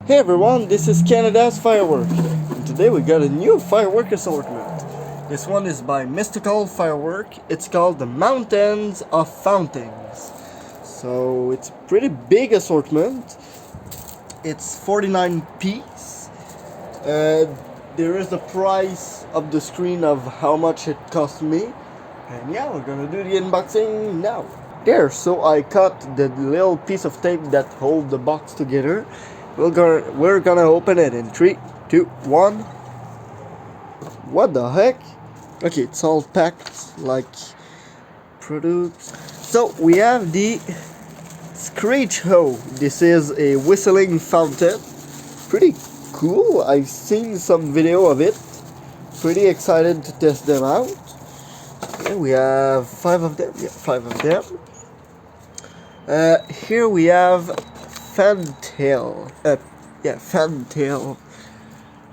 Hey everyone, this is Canada's Firework, and today we got a new firework assortment. This one is by Mystical Firework. It's called the Mountains of Fountains. So it's a pretty big assortment. It's 49 piece. There is the price of the screen of how much it cost me. And yeah, we're gonna do the unboxing now. There, so I cut the little piece of tape that holds the box together. We're gonna open it in 3, 2, 1. What the heck? Okay, it's all packed like products. So we have the Screech Hoe. This is a whistling fountain. Pretty cool. I've seen some video of it. Pretty excited to test them out. Okay, we have 5 of them. Yeah, 5 of them. Here we have Fantail. Fantail.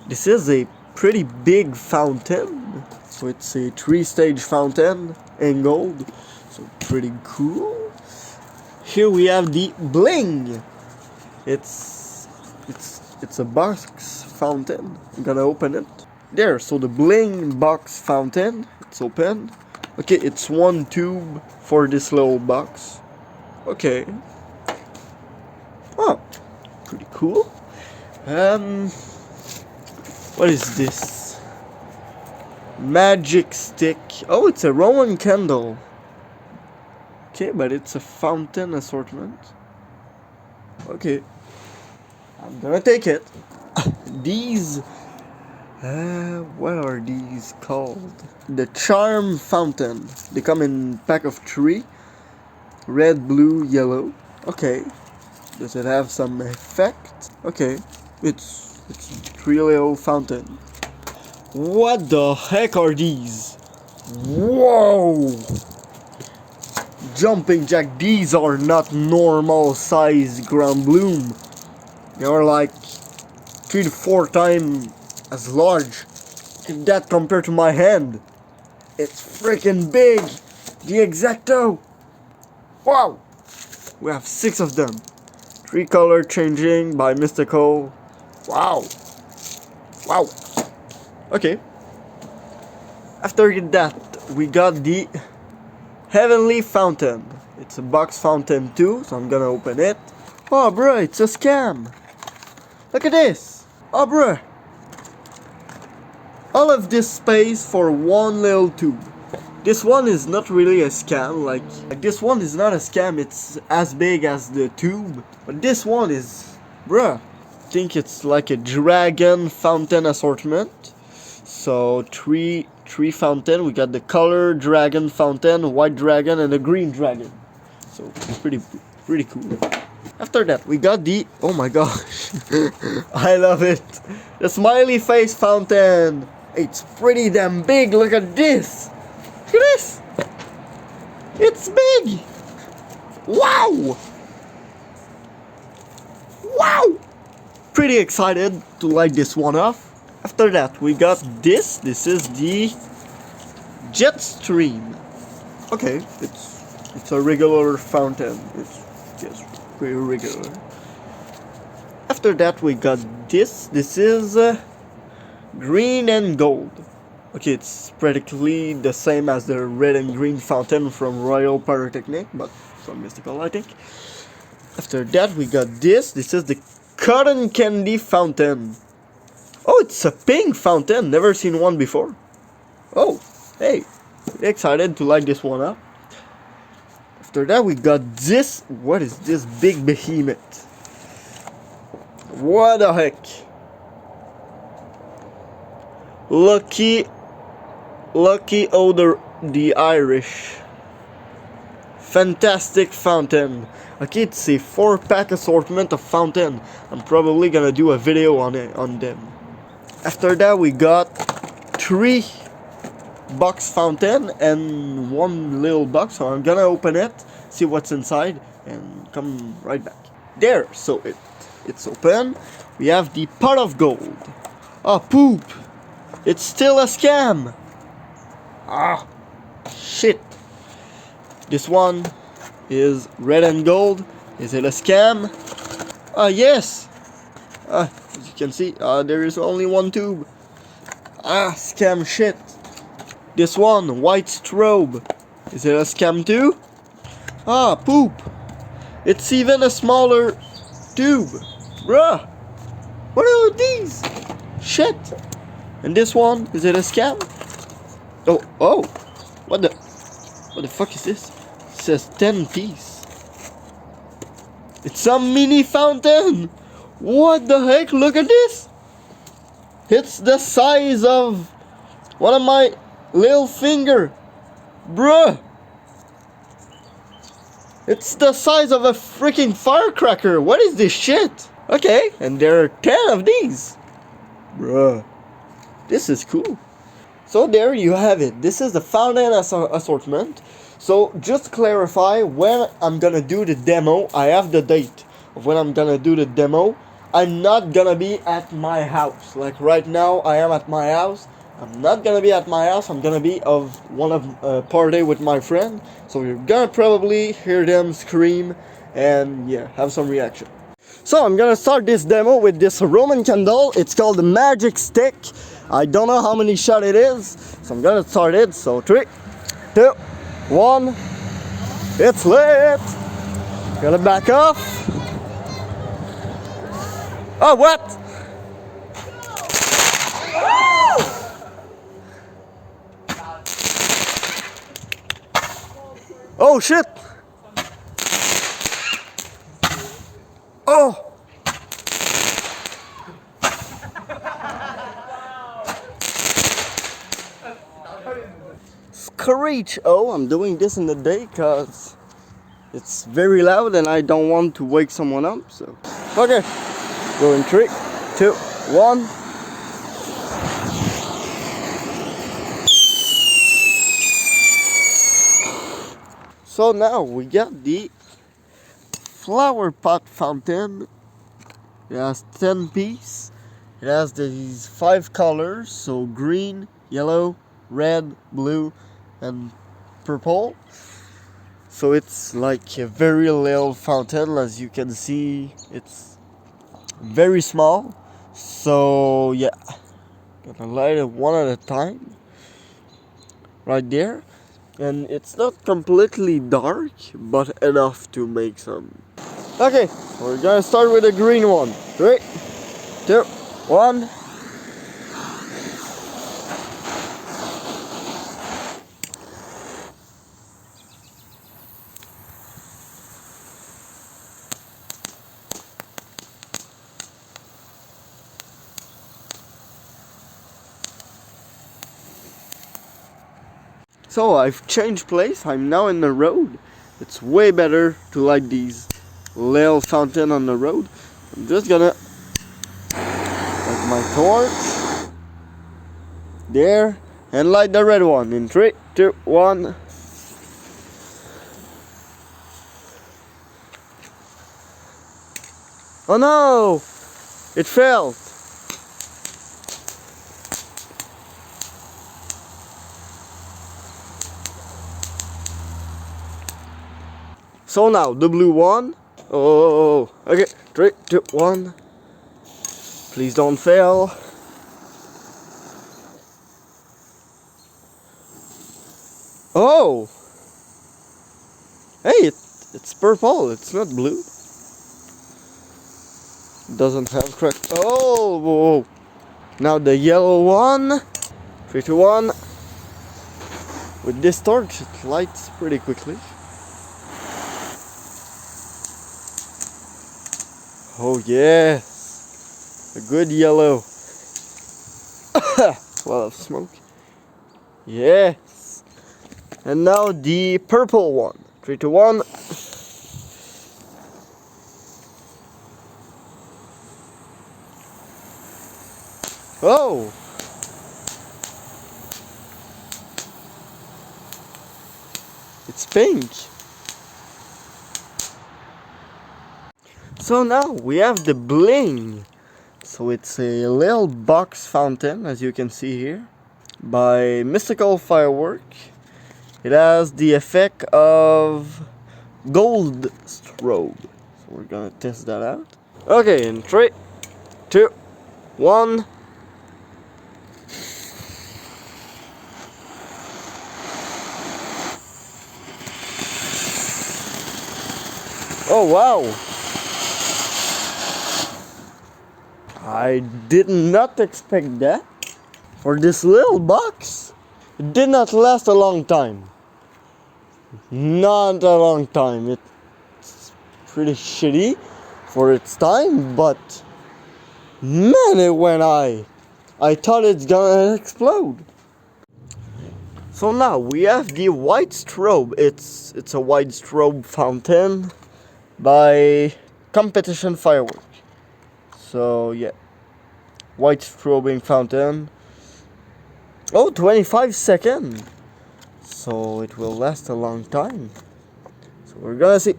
This is a pretty big fountain. So it's a 3-stage fountain in gold. So pretty cool. Here we have the Bling. It's a box fountain. I'm gonna open it. There, so the Bling box fountain. It's open. Okay, it's one tube for this little box. Okay. Oh, pretty cool. What is this? Magic stick. Oh, it's a Roman candle. Okay, but it's a fountain assortment. Okay. I'm gonna take it. These... what are these called? The Charm Fountain. They come in pack of 3. Red, blue, yellow. Okay. Does it have some effect? Okay. It's 3 little fountain. What the heck are these? Whoa! Jumping jack. These are not normal size ground bloom. They are like 3 to 4 times as large. If that compared to my hand, it's freaking big. The Exacto. Wow. We have 6 of them. 3 color changing by Mystical. Wow. Wow. Okay. After that, we got the Heavenly Fountain. It's a box fountain too, so I'm gonna open it. Oh, bruh, it's a scam. Look at this. Oh, bruh. All of this space for one little tube. This one is not really a scam, like this one is not a scam, it's as big as the tube. But this one is, bruh, I think it's like a dragon fountain assortment. So three fountain, we got the color dragon fountain, white dragon and a green dragon. So pretty cool. After that we got the, oh my gosh, I love it, the smiley face fountain. It's pretty damn big, look at this. Look at this! It's big! Wow! Wow! Pretty excited to light this one off. After that, we got this. This is the Jetstream. Okay, it's a regular fountain. It's just pretty regular. After that, we got this. This is green and gold. Okay, it's practically the same as the red and green fountain from Royal Pyrotechnic, but from Mystical, I think. After that, we got this. This is the Cotton Candy Fountain. Oh, it's a pink fountain. Never seen one before. Oh, hey. Excited to light this one up. After that, we got this. What is this big behemoth? What the heck? Lucky Odor the Irish. Fantastic fountain. Okay, it's a 4-pack assortment of fountain. I'm probably gonna do a video on them. After that, we got 3 box fountain and 1 little box. So I'm gonna open it, see what's inside, and come right back. There, so it's open. We have the pot of gold. Oh, poop! It's still a scam. Ah, shit. This one is red and gold. Is it a scam? Ah, yes. As you can see, there is only one tube. Scam shit. This one, white strobe. Is it a scam too? Poop. It's even a smaller tube. Bruh. What are these? Shit. And this one, is it a scam? Oh. What the fuck is this? It says 10 piece. It's some mini fountain. What the heck? Look at this. It's the size of one of my little finger. Bruh. It's the size of a freaking firecracker. What is this shit? Okay, and there are 10 of these. Bruh. This is cool. So there you have it. This is the fountain assortment. So just to clarify, when I'm gonna do the demo, I have the date of when I'm gonna do the demo. I'm not gonna be at my house. Like right now, I am at my house. I'm not gonna be at my house. I'm gonna be of one of party with my friend. So you're gonna probably hear them scream and yeah, have some reaction. So I'm gonna start this demo with this Roman candle. It's called the Magic Stick. I don't know how many shots it is, so I'm gonna start it. So 3, 2, 1. It's lit. Gonna back off. Oh, what? Oh shit! Oh! Screech! Oh, I'm doing this in the day because it's very loud and I don't want to wake someone up, so. Okay. Go in 3, 2, 1. So now we got the flower pot fountain. It has 10 piece. It has these 5 colors, so green, yellow, red, blue, and purple. So it's like a very little fountain. As you can see, it's very small. So yeah, gonna light it one at a time right there. And it's not completely dark, but enough to make some. Okay, we're gonna start with the green one. 3, 2, 1. So I've changed place. I'm now in the road. It's way better to light these little fountain on the road. I'm just gonna light my torch there and light the red one in 3, 2, 1. Oh no! It fell. So now the blue one. Oh, okay. 3, 2, 1. Please don't fail. Oh. Hey, it's purple. It's not blue. It doesn't have crack. Oh, whoa. Now the yellow one. 3, 2, 1. With this torch, it lights pretty quickly. Oh yes, a good yellow. A lot of smoke. Yes. And now the purple one. 3, 2, 1. Oh. It's pink. So now we have the bling. So it's a little box fountain, as you can see here, by Mystical Firework. It has the effect of gold strobe. So we're gonna test that out. Okay, in 3, 2, 1. Oh wow! I did not expect that. For this little box, it did not last a long time. Not a long time. It's pretty shitty for its time, but man, it went high. I thought it's gonna explode. So now we have the white strobe. It's a white strobe fountain by Competition Firework. So yeah, white strobing fountain. Oh, 25 seconds. So it will last a long time. So we're gonna see.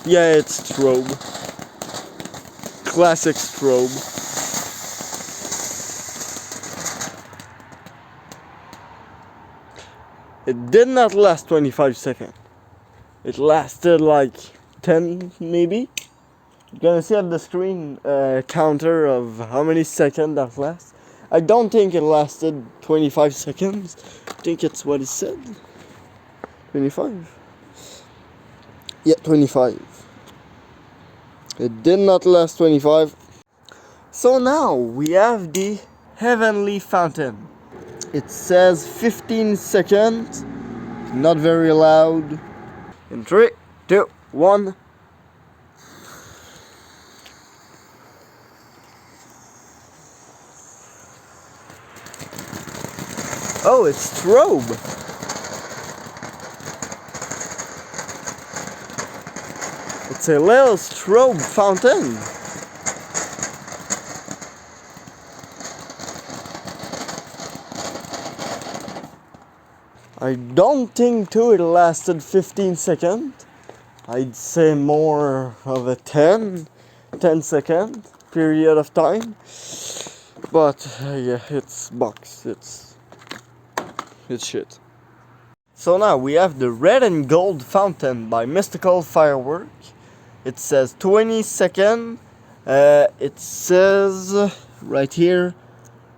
Yeah, it's strobe. Classic strobe. It did not last 25 seconds. It lasted like 10 maybe. You're gonna see on the screen counter of how many seconds that lasts. I don't think it lasted 25 seconds. I think it's what it said. 25. Yeah, 25. It did not last 25. So now we have the Heavenly Fountain. It says 15 seconds. Not very loud. In 3, 2, 1. Oh, it's strobe. It's a little strobe fountain. I don't think too it lasted 15 seconds. I'd say more of a 10 second period of time. But yeah, it's box. It's shit. So now we have the red and gold fountain by Mystical Firework. It says 20 seconds. It says right here,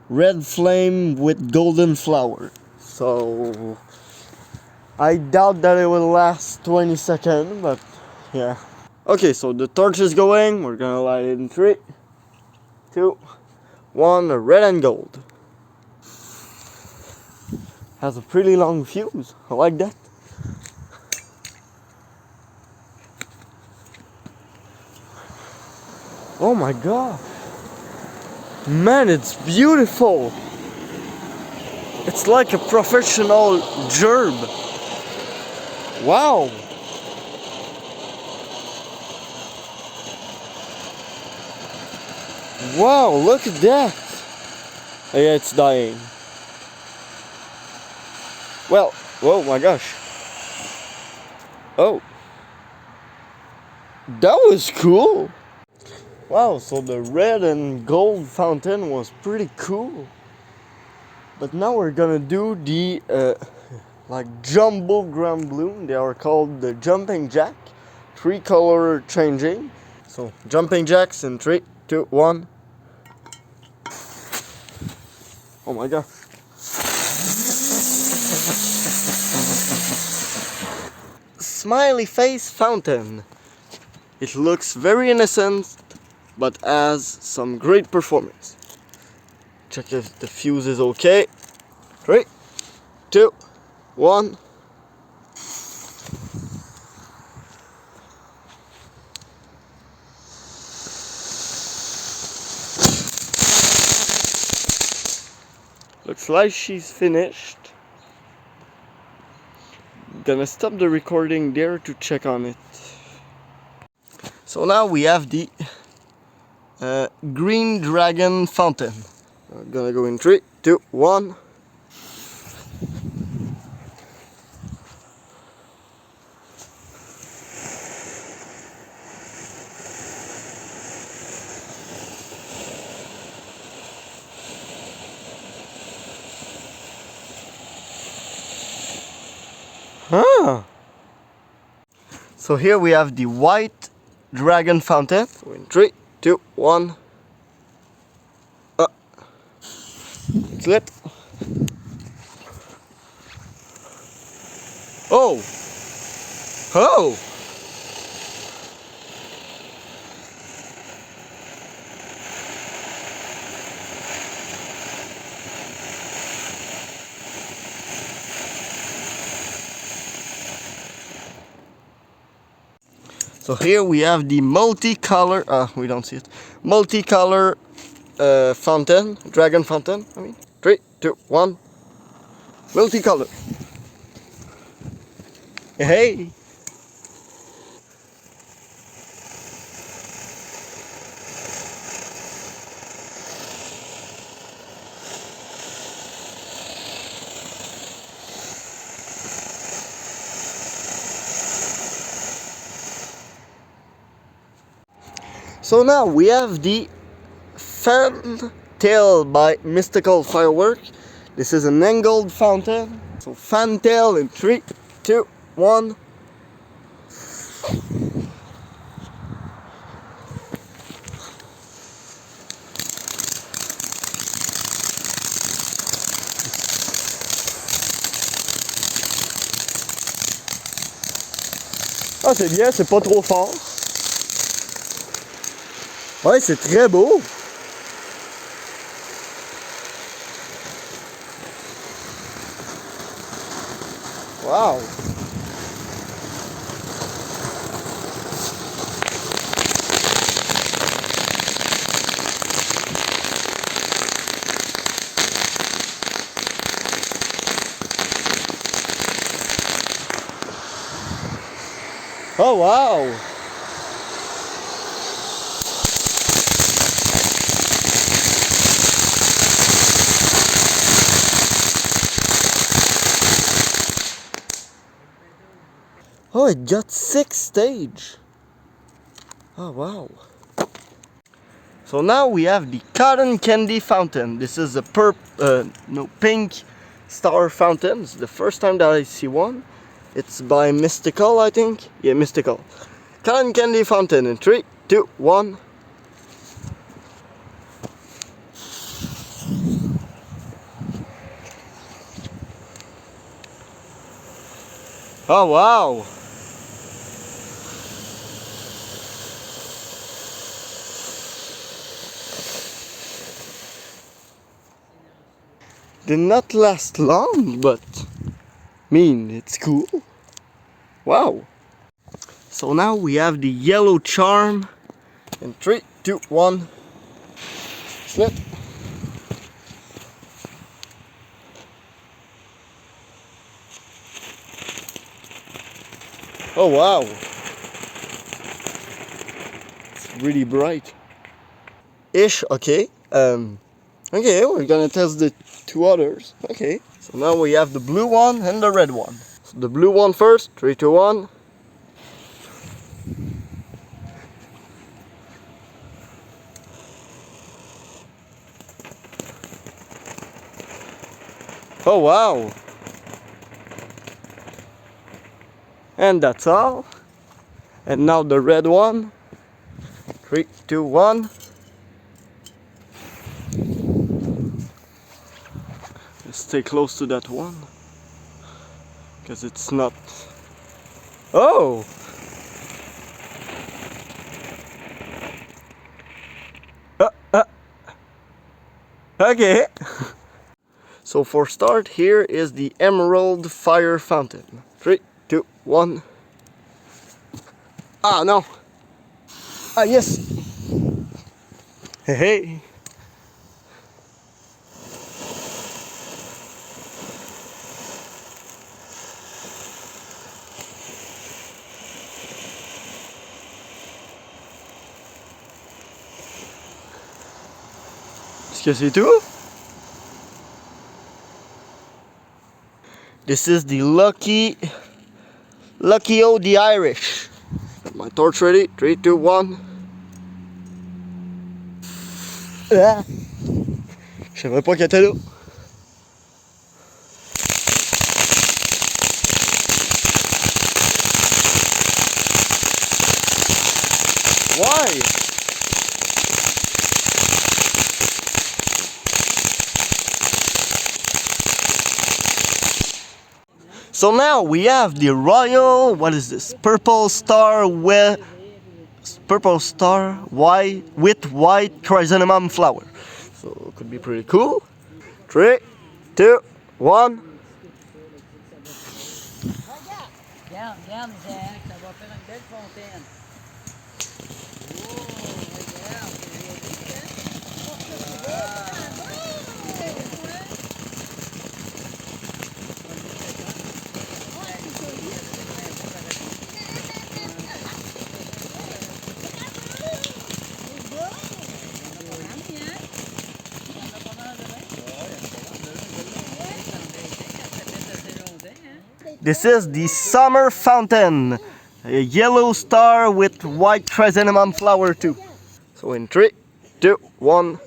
red flame with golden flower. So I doubt that it will last 20 seconds, but yeah. Okay, so the torch is going. We're gonna light it in 3, 2, 1. Red and gold. Has a pretty long fuse. I like that. Oh my god. Man, it's beautiful. It's like a professional gerb. Wow. Wow, look at that. Oh, yeah, it's dying. Well, oh my gosh. Oh. That was cool. Wow, so the red and gold fountain was pretty cool. But now we're gonna do the like jumbo grand balloon. They are called the jumping jack. 3 color changing. So jumping jacks in 3, 2, 1. Oh my god. Smiley face fountain. It looks very innocent, but has some great performance. Check if the fuse is okay. 3, 2, 1. Looks like she's finished. Gonna stop the recording there to check on it. So now we have the green dragon fountain. I'm gonna go in 3, 2, 1. Ah. So here we have the white dragon fountain. So in 3, 2, 1. It's lit. Oh! Oh! So here we have the multicolor, we don't see it, multicolor fountain, dragon fountain, I mean. 3, 2, 1, multicolor. Hey! So now we have the Fantail by Mystical Firework. This is an angled fountain. So Fantail in 3, 2, 1. Ah, c'est bien, c'est pas trop fort. Ouais, c'est très beau. Wow. Oh wow. Oh, it got 6 stage. Oh wow. So now we have the cotton candy fountain. This is a pink star fountain. It's the first time that I see one. It's by Mystical, I think. Yeah, Mystical. Cotton candy fountain in 3, 2, 1. Oh wow. Did not last long, but it's cool. Wow. So now we have the yellow charm in 3, 2, 1. Snip. Oh wow. It's really bright. Ish, okay. Okay, we're gonna test the 2 others. Okay. So now we have the blue one and the red one. So the blue one first. 3, 2, 1. Oh wow. And that's all. And now the red one. 3, 2, 1. Let's stay close to that one. Because it's not... Oh! Okay. So for start, here is the Emerald Fire Fountain. 3, 2, 1. Ah, no. Ah, yes. Hey, hey. Est-ce que c'est tout? This is the Lucky O the Irish. Got my torch ready. 3, 2, 1. Ah. Je savais pas qu'elle était là. Why? So now we have the royal, what is this? Purple star white with white chrysanthemum flower. So it could be pretty cool. 3, 2, 1. Regarde, Zach, ça va faire une belle fontaine. Oh, regarde, This is the summer fountain. A yellow star with white chrysanthemum flower too. So in 3, 2, 1.